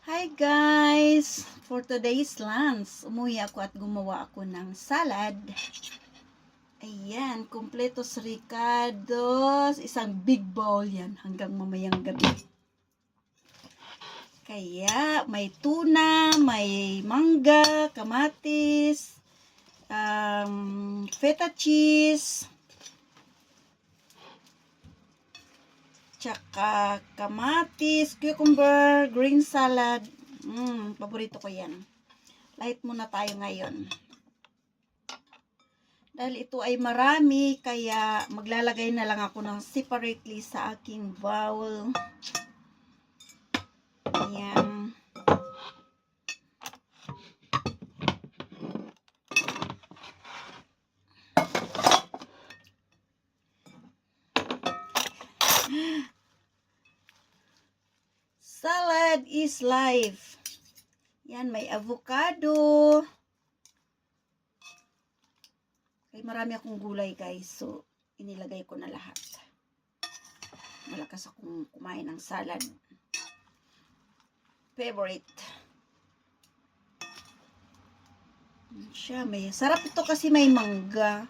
Hi guys! For today's lunch, umuwi ako at gumawa ako ng salad. Ayan, kompletos ricados. Isang big bowl yan hanggang mamayang gabi. Kaya may tuna, may mangga, kamatis, feta cheese, tsaka kamatis, cucumber, green salad. Paborito ko yan. Light muna tayo ngayon. Dahil ito ay marami, kaya maglalagay na lang ako ng separately sa aking bowl. Ayan. Salad is life. Yan, may avocado. Kaya marami akong gulay guys. So, inilagay ko na lahat. Malakas akong kumain ng salad. Favorite. Siya, may sarap ito kasi may mangga.